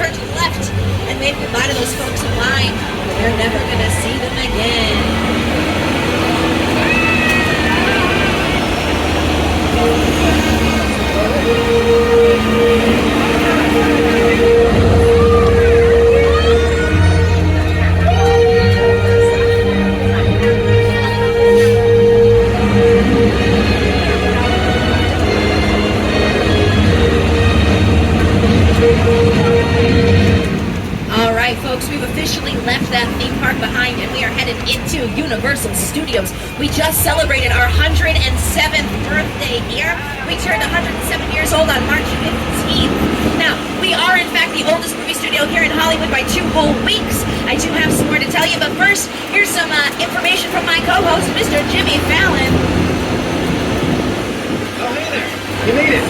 turn to the left and wave goodbye to those folks in line. You're never gonna see them again. All right, folks, we've officially left that theme park behind and we are headed into Universal Studios. We just celebrated our 107th birthday here. We turned 107 years old on March 15th. Now, we are in fact the oldest movie studio here in Hollywood by 2 whole weeks. I do have some more to tell you, but first, here's some information from my co-host, Mr. Jimmy Fallon. Oh, hey there. You made it.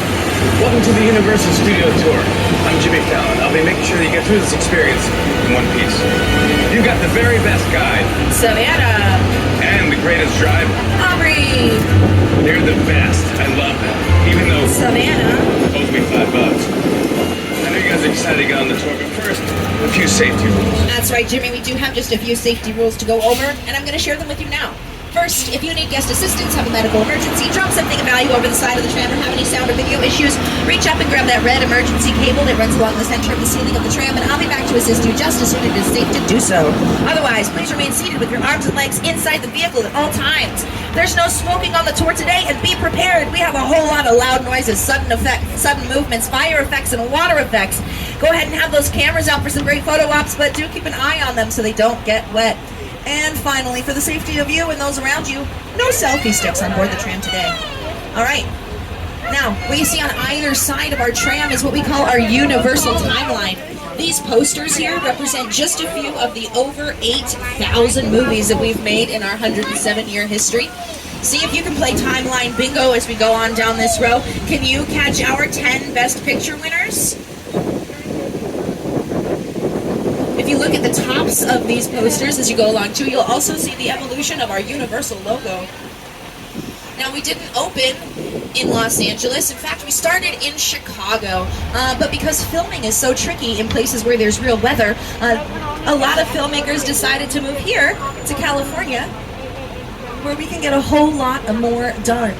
Welcome to the Universal Studio Tour. I'm Jimmy Fallon. I'll be making sure that you get through this experience in one piece. You've got the very best guide. Savannah. And the greatest driver. Aubrey. They're the best. I love them. Even though Savannah. it owes me $5. I know you guys are excited to get on the tour, but first, a few safety rules. That's right, Jimmy. We do have just a few safety rules to go over, and I'm going to share them with you now. First, if you need guest assistance, have a medical emergency, drop something of value over the side of the tram, or have any sound or video issues, reach up and grab that red emergency cable that runs along the center of the ceiling of the tram, and I'll be back to assist you just as soon as it is safe to do so. Otherwise, please remain seated with your arms and legs inside the vehicle at all times. There's no smoking on the tour today, and be prepared. We have a whole lot of loud noises, sudden movements, fire effects, and water effects. Go ahead and have those cameras out for some great photo ops, but do keep an eye on them so they don't get wet. And finally, for the safety of you and those around you, no selfie sticks on board the tram today. All right. Now, what you see on either side of our tram is what we call our Universal Timeline. These posters here represent just a few of the over 8,000 movies that we've made in our 107-year history. See if you can play Timeline Bingo as we go on down this row. Can you catch our 10 Best Picture winners? If you look at the tops of these posters as you go along too, you'll also see the evolution of our Universal logo. Now, we didn't open in Los Angeles. In fact, we started in Chicago. But because filming is so tricky in places where there's real weather, a lot of filmmakers decided to move here to California, where we can get a whole lot more done.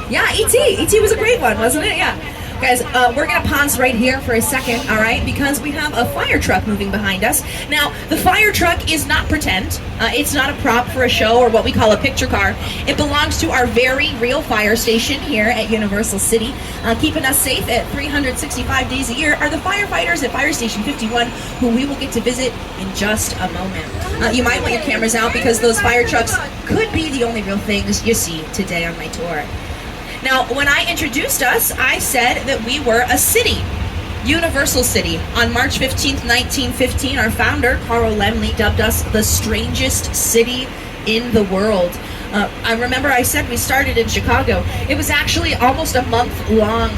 Yeah, E.T. E.T. was a great one, wasn't it? Yeah. Guys, we're going to pause right here for a second, all right, because we have a fire truck moving behind us. Now, the fire truck is not pretend. It's not a prop for a show or what we call a picture car. It belongs to our very real fire station here at Universal City. Keeping us safe at 365 days a year are the firefighters at Fire Station 51, who we will get to visit in just a moment. You might want your cameras out because those fire trucks could be the only real things you see today on my tour. Now, when I introduced us, I said that we were a city, Universal City. On March 15th, 1915, our founder, Carl Laemmle, dubbed us the strangest city in the world. I remember I said we started in Chicago. It was actually almost a month-long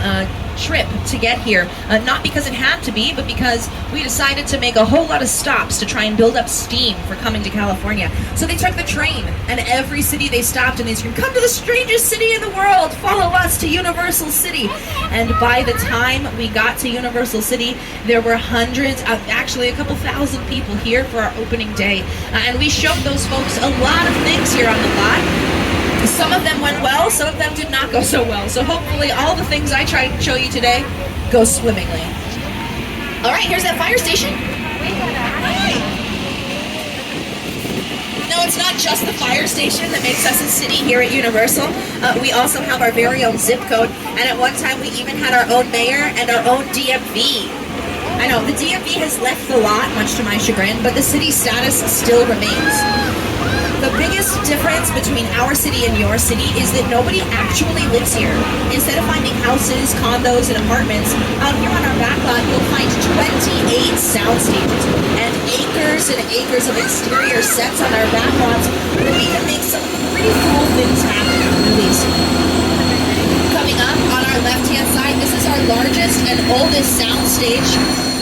trip to get here. Not because it had to be, but because we decided to make a whole lot of stops to try and build up steam for coming to California. So they took the train, and every city they stopped and they screamed, "Come to the strangest city in the world! Follow us to Universal City!" And by the time we got to Universal City, there were hundreds, actually a couple thousand people here for our opening day. And we showed those folks a lot of things here on the lot. Some of them went well, some of them did not go so well. So hopefully all the things I tried to show you today go swimmingly. All right, here's that fire station. No, it's not just the fire station that makes us a city here at Universal. We also have our very own zip code, and at one time we even had our own mayor and our own DMV. I know, the DMV has left the lot, much to my chagrin, but the city status still remains. The biggest difference between our city and your city is that nobody actually lives here. Instead of finding houses, condos, and apartments, out here on our back lot, you'll find 28 sound stages and acres of exterior sets on our back lots where we can make some pretty cool things happen in movies. Coming up on our left-hand side, this is our largest and oldest soundstage.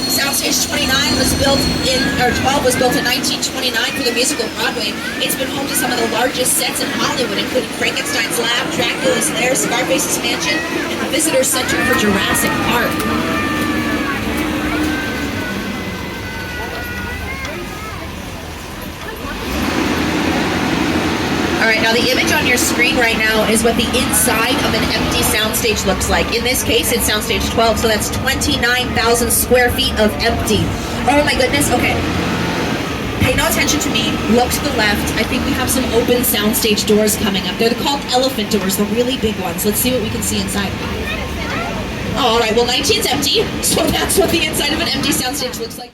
Soundstage 29 was built in, or 12 was built in 1929 for the musical Broadway. It's been home to some of the largest sets in Hollywood, including Frankenstein's Lab, Dracula's Lair, Scarface's Mansion, and the Visitor Center for Jurassic Park. Now the image on your screen right now is what the inside of an empty soundstage looks like. In this case, it's soundstage 12, so that's 29,000 square feet of empty. Oh my goodness, okay. Pay no attention to me, look to the left. I think we have some open soundstage doors coming up. They're called elephant doors, the really big ones. Let's see what we can see inside. Oh, all right, well 19's empty, so that's what the inside of an empty soundstage looks like.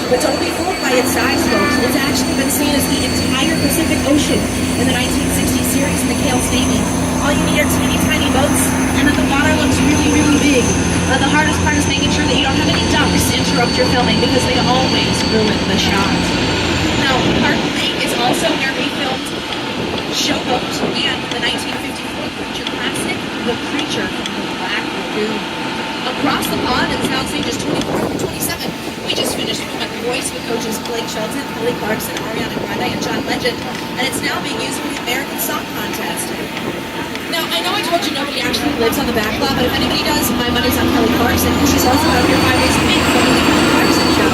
But don't be fooled by its size, folks. It's actually been seen as the entire Pacific Ocean in the 1960 series in the Cales Navy. All you need are teeny tiny boats, and then the water looks really, really big. The hardest part is making sure that you don't have any ducks interrupt your filming because they always ruin the shot. Now, Park Lake is also where we filmed Showboat and the 1954 creature classic, The Creature from the Black Lagoon. Across the pond in soundstages 24 and 27, we just finished filming Voice with coaches Blake Shelton, Kelly Clarkson, Ariana Grande, and John Legend, and it's now being used for the American Song Contest. Now, I know I told you nobody actually lives on the back lot, but if anybody does, my money's on Kelly Clarkson, because she's also out here 5 days a week filming the Kelly Clarkson Show.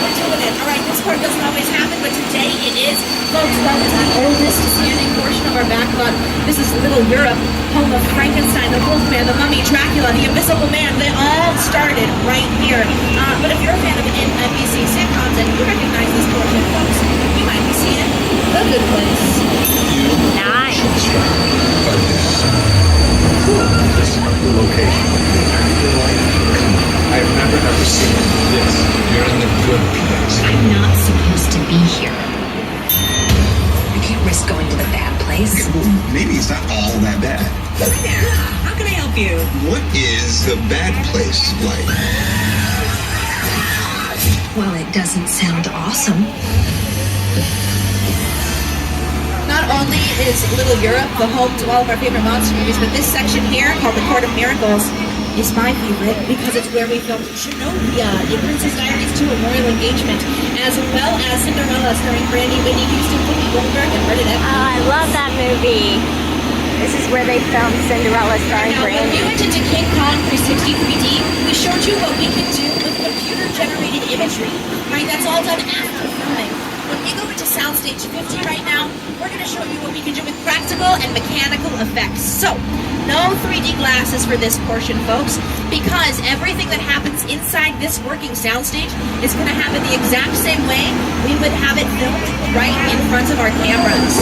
We're doing it. All right, this part doesn't always happen, but today it is. Folks, that is the oldest standing portion of our back lot. This is Little Europe, home of Frankenstein, the Wolfman, the Mummy, Dracula, the Invisible Man. They all started right here. But if you're a fan of NBC sitcoms and you recognize this portion, folks, you might be seeing The Good Place. Nice. This location. I've never ever seen this. You're in the good place. I'm not supposed to be here. I can't risk going to the bad place. Okay, well, maybe it's not all that bad. Hi there. How can I help you? What is the bad place like? Well, it doesn't sound awesome. Not only is Little Europe the home to all of our favorite monster movies, but this section here, called the Court of Miracles, is my favorite because it's where we filmed Genovia in Princess Diaries 2, A Royal Engagement, as well as Cinderella starring Brandy, Whitney Houston, Whoopi Goldberg, and Bernadette. Oh, I love that movie. This is where they filmed Cinderella starring Now, when Brandy. we went into King Kong 360 3D, we showed you what we can do with computer-generated imagery. Right, that's all done after filming. When we go into Soundstage 50 right now, we're going to show you what we can do with practical and mechanical effects. So, no 3D glasses for this portion, folks, because everything that happens inside this working soundstage is going to happen the exact same way we would have it filmed right in front of our cameras.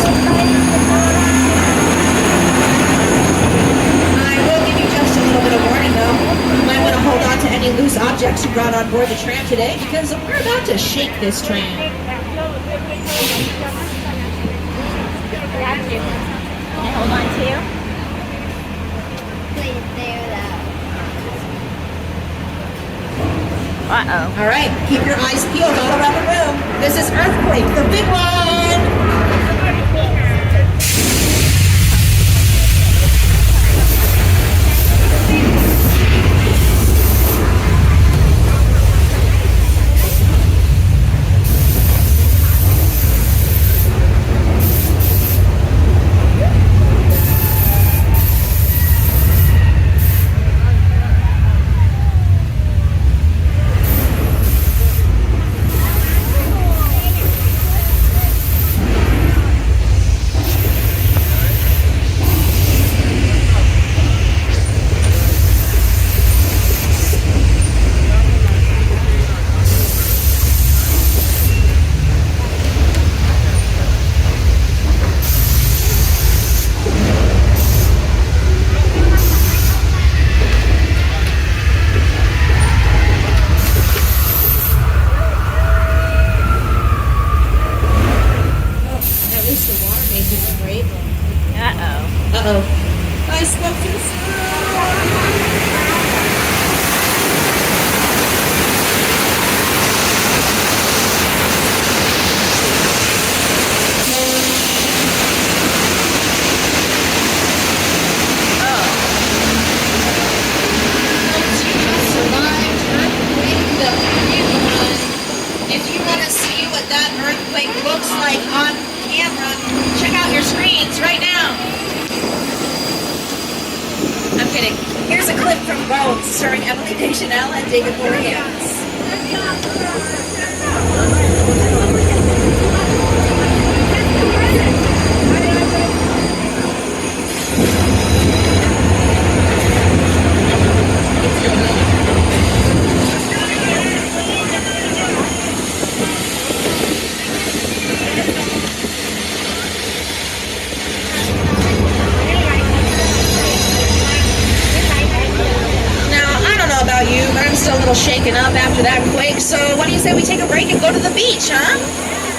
I will give you just a little bit of warning, though. You might want to hold on to any loose objects you brought on board the tram today, because we're about to shake this tram. Can I hold on to you? Uh-oh. All right, keep your eyes peeled all around the room. This is Earthquake, the big one. that earthquake looks like on camera. Check out your screens right now. I'm kidding. Here's a clip from Bones starring Emily Deschanel and David Boreanaz. You, but I'm still a little shaken up after that quake. So what do you say we take a break and go to the beach, huh?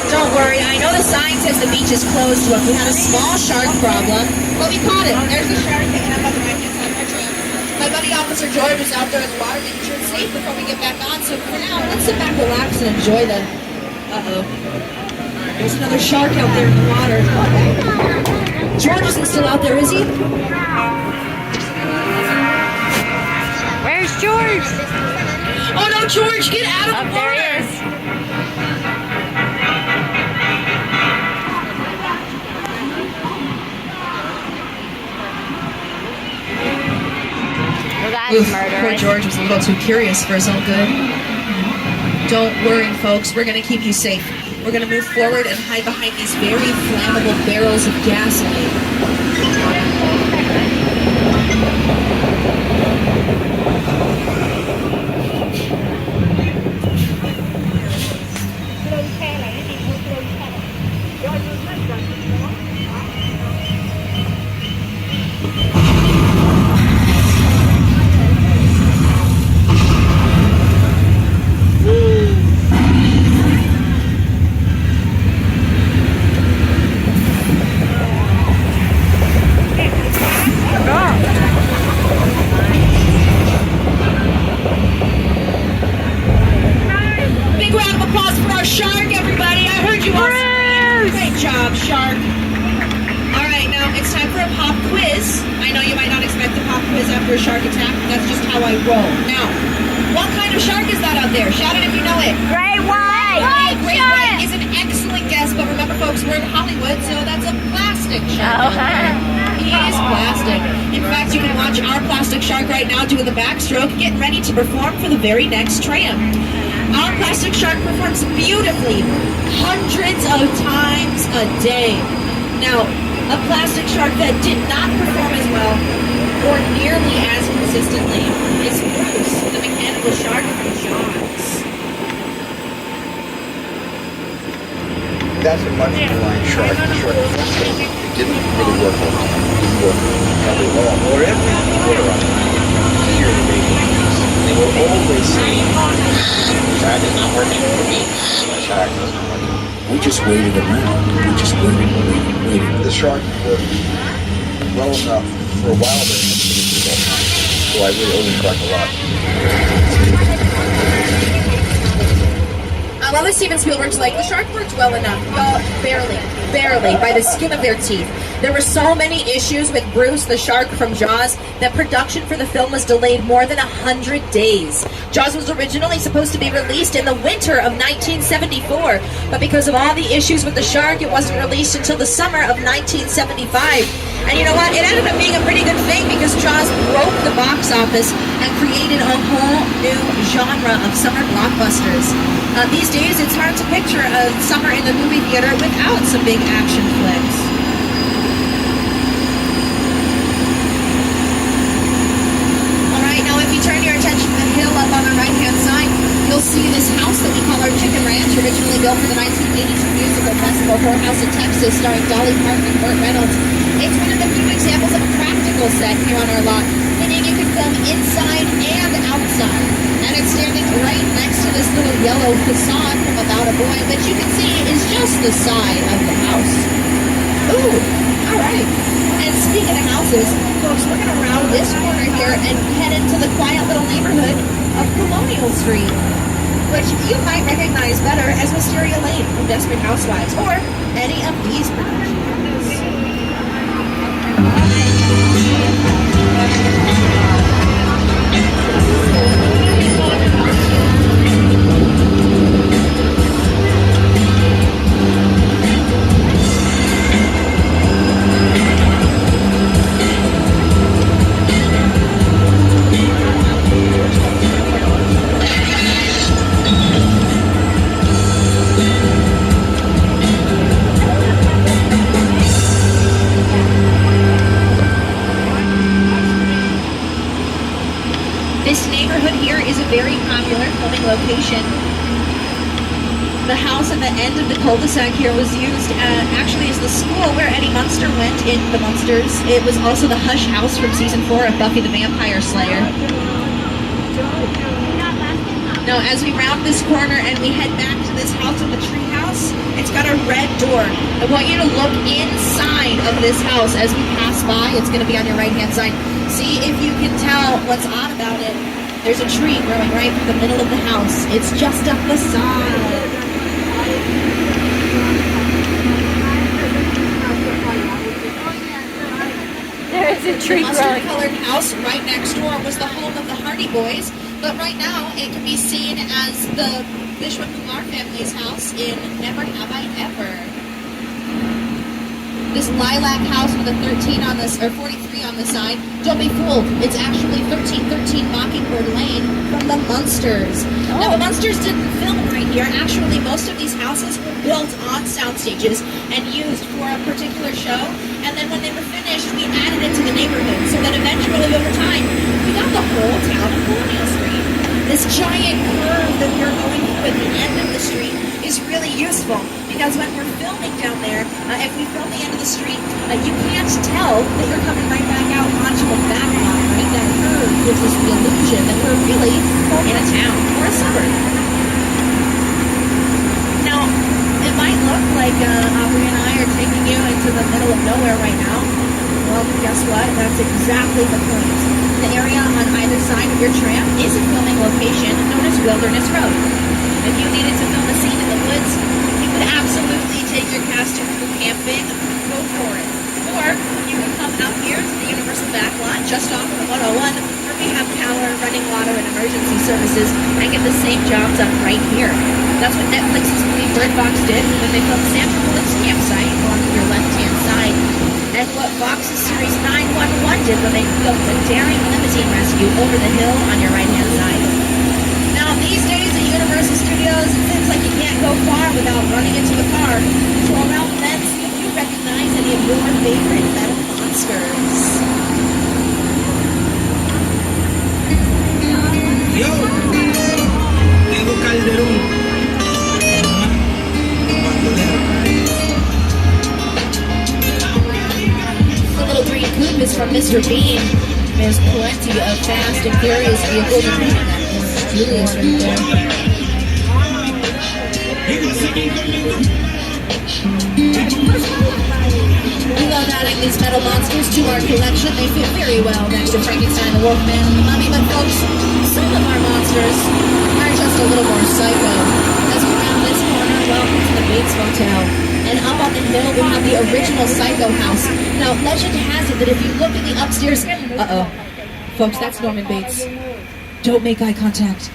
Don't worry, I know the sign says the beach is closed. Look, we had a small shark problem, but we caught it. There's the shark hanging up on the right-hand side of our trail. My buddy Officer George was out there in the water making sure it's safe before we get back on. So for now, let's sit back, relax, and enjoy the... There's another shark out there in the water. George isn't still out there, is he? Where's George? Oh no, George, get out of the water! There he is. Well, that's Oof, murderous. poor George was a little too curious for his own good. Don't worry, folks. We're going to keep you safe. We're going to move forward and hide behind these very flammable barrels of gasoline. Shark. All right, now it's time for a pop quiz. I know you might not expect a pop quiz after a shark attack, but that's just how I roll. Now, what kind of shark is that out there? Shout it if you know it. Great white. Great white is an excellent guess, but remember, folks, we're in Hollywood, so that's a plastic shark. He is plastic. In fact, you can watch our plastic shark right now doing the backstroke, getting ready to perform for the very next tram. Our plastic shark performs beautifully, hundreds of times a day. Now, a plastic shark that did not perform as well or nearly as consistently is Bruce, the mechanical shark from Jaws. That's a much maligned shark. The shark it didn't really work all the time. It didn't work probably all. Or every quarter on here the baby. They were always saying, "Attack is not working for me. Attack doesn't work." We just waited around. We just waited. The shark worked well enough for a while there. So I really owe the shark a lot. Well, as Steven Spielberg's like, the shark worked well enough. Well, barely, by the skin of their teeth. There were so many issues with Bruce, the shark from Jaws, that production for the film was delayed more than 100 days. Jaws was originally supposed to be released in the winter of 1974, but because of all the issues with the shark, it wasn't released until the summer of 1975. And you know what? It ended up being a pretty good thing because Jaws broke the box office and created a whole new genre of summer blockbusters. These days, it's hard to picture a summer in the movie theater without some big action flicks. Alright, now if you turn your attention to the hill up on the right-hand side, you'll see this house that we call our Chicken Ranch, originally built for the 1982 musical festival Whorehouse of Texas, starring Dolly Parton and Burt Reynolds. It's one of the few examples of a practical set here on our lot, meaning you can film inside and outside. And it's standing right next to this little yellow facade from About a Boy, which you can see is just the side of the house. Ooh, all right. And speaking of houses, folks, we're going to round this corner here and head into the quiet little neighborhood of Colonial Street, which you might recognize better as Wisteria Lane from Desperate Housewives, or any of these productions. The house at the end of the cul-de-sac here was used actually as the school where Eddie Munster went in The Munsters. It was also the Hush House from season 4 of Buffy the Vampire Slayer. Now, as we round this corner and we head back to this house with the tree house, it's got a red door. I want you to look inside of this house as we pass by. It's going to be on your right-hand side. See if you can tell what's odd about it. There's a tree growing right in the middle of the house. It's just up the side. There's a tree growing. Mustard-colored house right next door was the home of the Hardy Boys, but right now it can be seen as the Bishop Kumar family's house in Never Have I Ever. This lilac house with a 13 on this, or 43 on the side, don't be fooled. It's actually 1313 Mockingbird Lane from the Munsters. Now, the Munsters didn't film right here. Actually, most of these houses were built on sound stages and used for a particular show. And then when they were finished, we added it to the neighborhood. So that eventually, over time, we got the whole town of Colonial Street. This giant curve that we're going through at the end of the street is really useful because when we're filming down there, if we film the end of the street, you can't tell that you're coming right back out onto a back lot, right? That curve gives us the illusion that we're really in a town or a suburb. Now, it might look like Aubrey and I are taking you into the middle of nowhere right now. Well, guess what? That's exactly the point. The area on either side of your tram is a filming location known as Wilderness Road. If you needed to film a scene in the woods, you could absolutely take your cast and crew camping, go for it. Or you can come out here to the Universal Backlot just off of the 101 where we have power, running water, and emergency services and get the same job done right here. That's what Netflix's movie Bird Box did when they filmed Sandra Bullock's campsite along your left-hand side. And what Fox's series 911 did when they filmed the daring limousine rescue over the hill on your right-hand side. Now, these days at Universal Studios, it seems like you can't go far without running into the car. So around then, see if you recognize any of your favorite metal monsters. Yo, tengo Calderón. The little green coupe is from Mr. Bean. There's plenty of Fast and Furious vehicles. Julius right there. We love adding these metal monsters to our collection. They fit very well next to Frankenstein, the Wolfman, and the Mummy. But folks, some of our monsters are just a little more psycho. As we round this corner, welcome to the Bates Motel. And up on the hill, we have the original Psycho house. Now, legend has it that if you look in the upstairs... Uh-oh. Folks, that's Norman Bates. Don't make eye contact.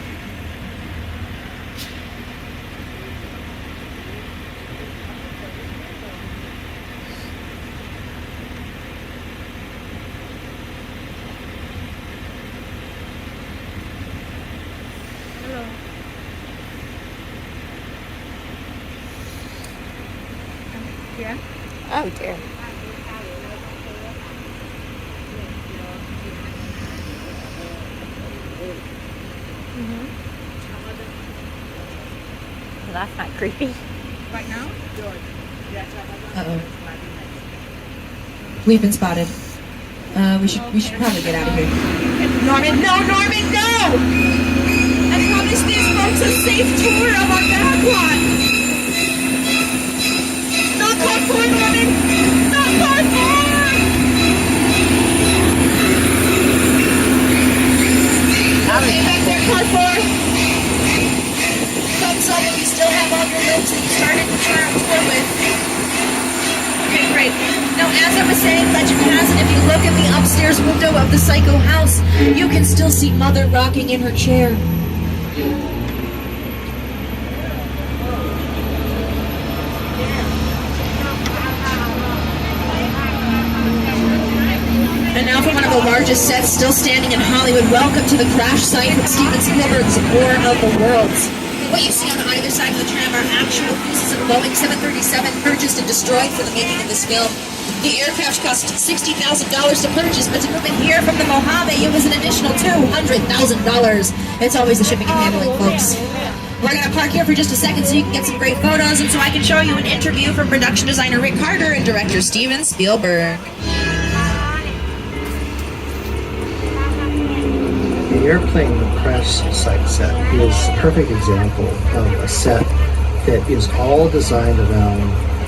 Oh dear. Well, that's not creepy. Uh-oh. We've been spotted. We should probably get out of here. Norman, no, Norman, no! I promised these folks a safe tour of our backlot. Not car 4, Norman! Not car 4! Okay, back there, car 4. Thumbs up if you still have all your limbs that you started the tour with. Okay, great. Now, as I was saying, legend has it, if you look in the upstairs window of the Psycho house, you can still see Mother rocking in her chair. And now for one of the largest sets still standing in Hollywood. Welcome to the crash site from Steven Spielberg's War of the Worlds. What you see on either side of the tram are actual pieces of Boeing 737 purchased and destroyed for the making of this film. The aircraft cost $60,000 to purchase, but to move it here from the Mojave, it was an additional $200,000. It's always the shipping and handling, folks. We're going to park here for just a second so you can get some great photos and so I can show you an interview from production designer Rick Carter and director Steven Spielberg. The airplane press site set is a perfect example of a set that is all designed around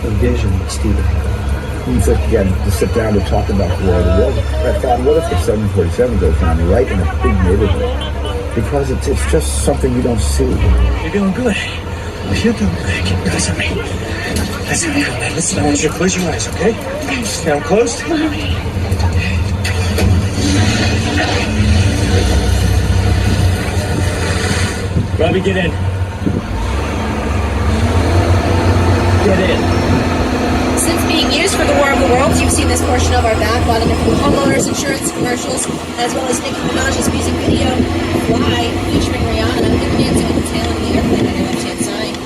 the vision that Steven had. He said you had to sit down to talk about where the world. I thought, what if the 747 goes down right in a big neighborhood? Because it's just something you don't see. You're doing good. You're doing good. Keep your eyes on me. Listen, listen, I want you to close your eyes, okay? Now I'm closed. Robbie, get in. Get in. Since being used for the War of the Worlds, you've seen this portion of our back bought into homeowners insurance commercials, as well as Nicki Minaj's music video, Fly, featuring Rihanna, and dancing at the tail end of the airplane on your left-hand side.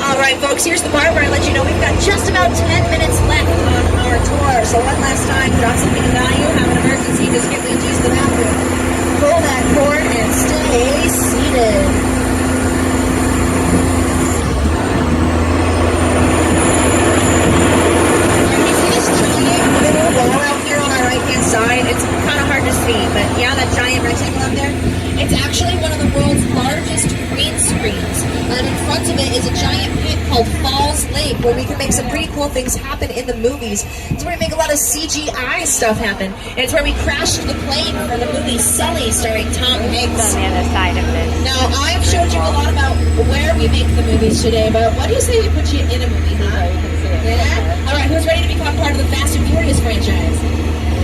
All right, folks, here's the part where I let you know we've got just about 10 minutes left on our tour. So one last time, drop something of value, have an emergency, just quickly use the bathroom. Pull that cord and stay seated. Out here on our right-hand side, it's kind of hard to see, but yeah, that giant rectangle up there, it's actually one of the world's largest green screens, and in front of it is a giant pit called Falls Lake, where we can make some pretty cool things happen in the movies. It's where we make a lot of CGI stuff happen. It's where we crashed the plane for the movie Sully, starring Tom Hanks. On the other side of this. Now, I've showed you a lot about where we make the movies today, but what do you say we put you in a movie, huh? Yeah? All right, who's ready to become part of the Fast and Furious franchise?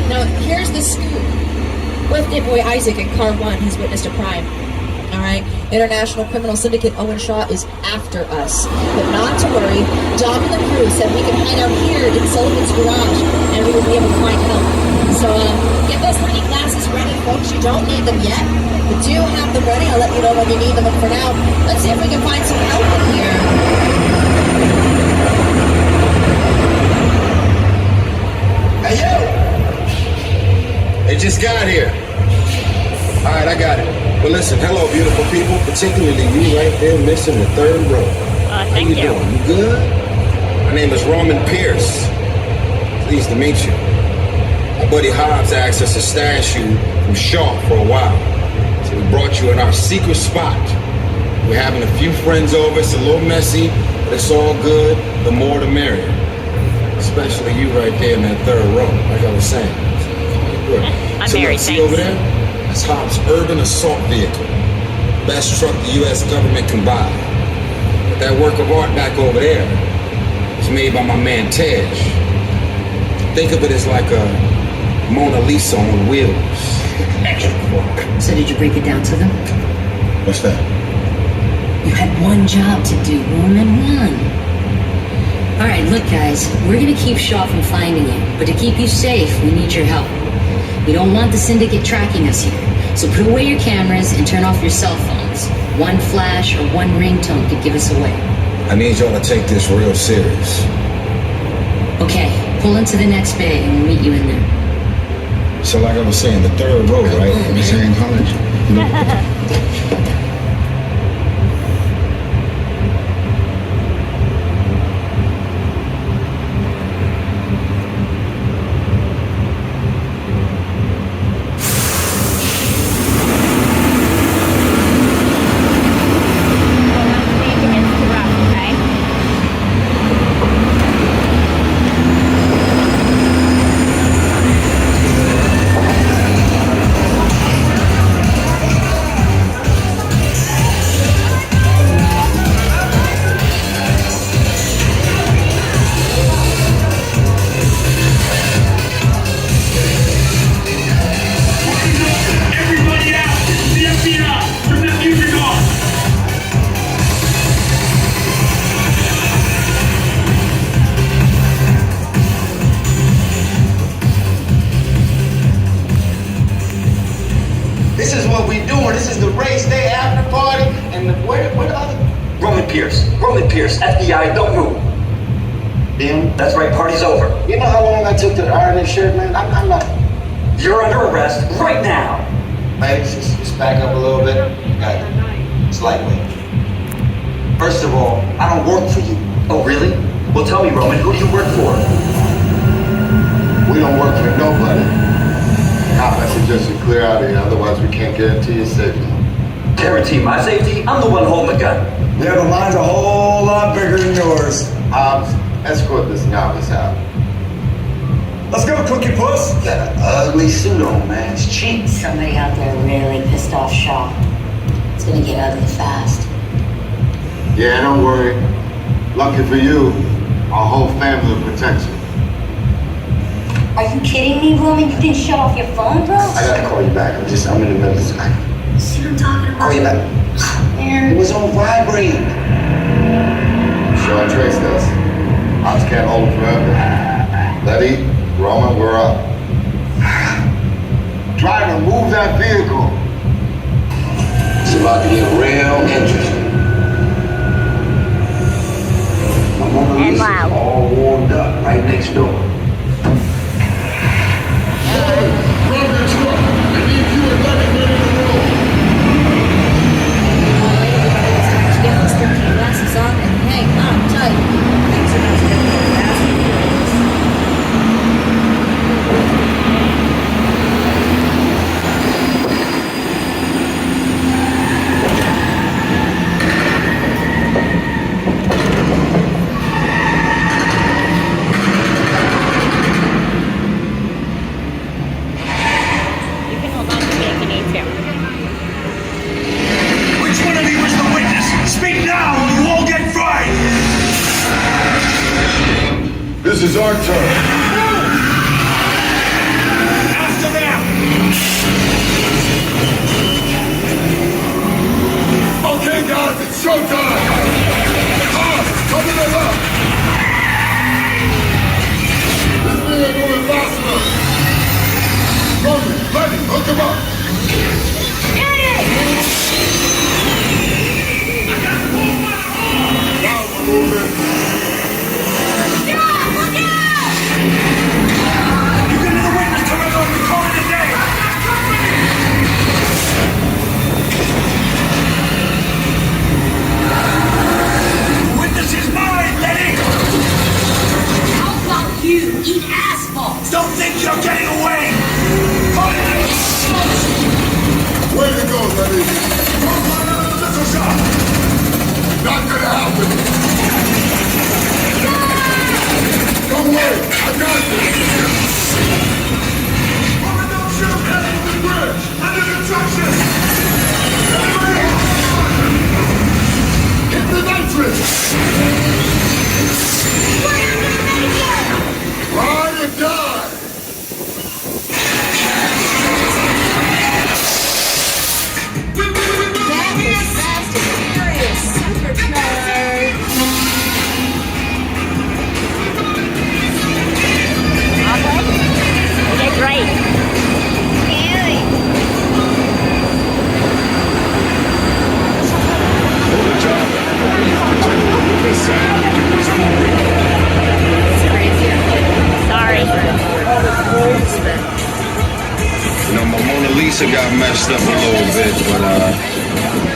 Now, here's the scoop. With Boy Isaac in Car 1, he's witnessed a crime. All right? International criminal syndicate Owen Shaw is after us. But not to worry, Dom and the crew said we can hide out here in Sullivan's garage, and we will be able to find help. So, get those reading glasses ready, folks. You don't need them yet, but do have them ready. I'll let you know when you need them. And for now, let's see if we can find some help in here. Hey, yo! They just got here. All right, I got it. But listen, hello, beautiful people, particularly you right there missing the third row. Thank you. How you doing? You good? My name is Roman Pierce. Pleased to meet you. My buddy Hobbs asked us to stash you from Shaw for a while. So we brought you in our secret spot. We're having a few friends over. It's a little messy, but it's all good. The more the merrier. Especially you right there in that third row, like I was saying. I'm So married, look, see thanks. over there? That's Hobbs' urban assault vehicle. Best truck the U.S. government can buy. But that work of art back over there is made by my man Tej. Think of it as like a Mona Lisa on wheels. Extra work. So did you break it down to them? What's that? You had one job to do, woman, one. All right, look, guys, we're gonna keep Shaw from finding you, but to keep you safe, we need your help. We don't want the syndicate tracking us here, so put away your cameras and turn off your cell phones. One flash or one ringtone could give us away. I need y'all to take this real serious. Okay, pull into the next bay and we'll meet you in there. So like I was saying, the third row, right? I'm saying college. This is what we doing. This is the race day after party. And where the other? Roman Pierce, FBI, don't move. Them? That's right, party's over. You know how long I took to iron this shirt, man? I'm not. You're under arrest right now. Hey, just back up a little bit. Got it. It's lightweight. First of all, I don't work for you. Oh, really? Well, tell me, Roman, who do you work for? We don't work for nobody. Cop, I suggest you clear out of here, otherwise we can't guarantee your safety. Guarantee my safety? I'm the one holding the gun. Yeah, but mine's a whole lot bigger than yours. Hobbs, escort this novice out. Let's go, Cookie Puss. You got an ugly suit on, man. It's cheap. Somebody out there really pissed off Shaw. It's gonna get ugly fast. Yeah, don't worry. Lucky for you, our whole family will protect you. Are you kidding me, Roman? You didn't shut off your phone, bro? I gotta call you back. I'm in the middle of something. See what I'm talking about? Call you back. Man. It was on vibrate. Sure, traced us. Hobbs can't hold him forever. Letty, Roman, we're up. Driver, move that vehicle. It's about to get real interesting. My Mona And Lisa's loud. all warmed up right next door. Get those stinky glasses on and hang on tight. Things are about to get more fast. You can hold on to me if you need to. Which one of you is the witness? Speak now or you all get fried! This is our turn. After them! Okay, guys, it's showtime. Hobbs, come to the left. This video moving faster. Roman, Letty, hook him up. Now we're moving. You get the witness to the door, we call it a day! Witness is mine, Letty! How about you eat asphalt? Don't think you're getting away! Call it a Way to go, Letty. missile shot! Not gonna happen. Don't worry, I got this. Woman, don't shoot! Head to the bridge! Under construction! Hit the nitrous. Ride or die. That is Fast and Furious Supercharged. You did great. Sorry. You know, my Mona Lisa got messed up a little bit, but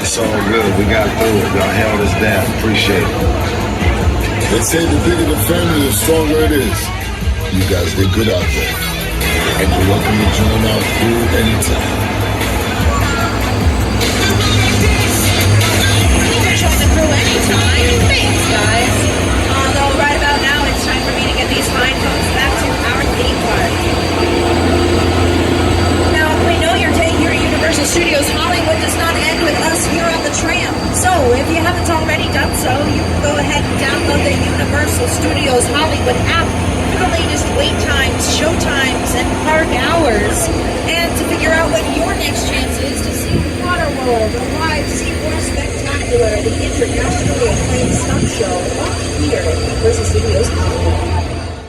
it's all good. We got through it. Y'all held us down. Appreciate it. They say the bigger the family, the stronger it is. You guys did good out there. And you're welcome to join our crew anytime. You can join the crew anytime. Thanks, guys. Although right about now, it's time for me to get these fine folks back to our theme park. Now, we know your day here at Universal Studios Hollywood does not end with us here on the tram. So, if you haven't already done so, you can go ahead and download the Universal Studios Hollywood app for the latest wait times, show times, and park hours. And to figure out what your next chance is to see Waterworld, a live SeaWorld Spectacular, the internationally acclaimed stunt show, right here at Universal Studios Hollywood.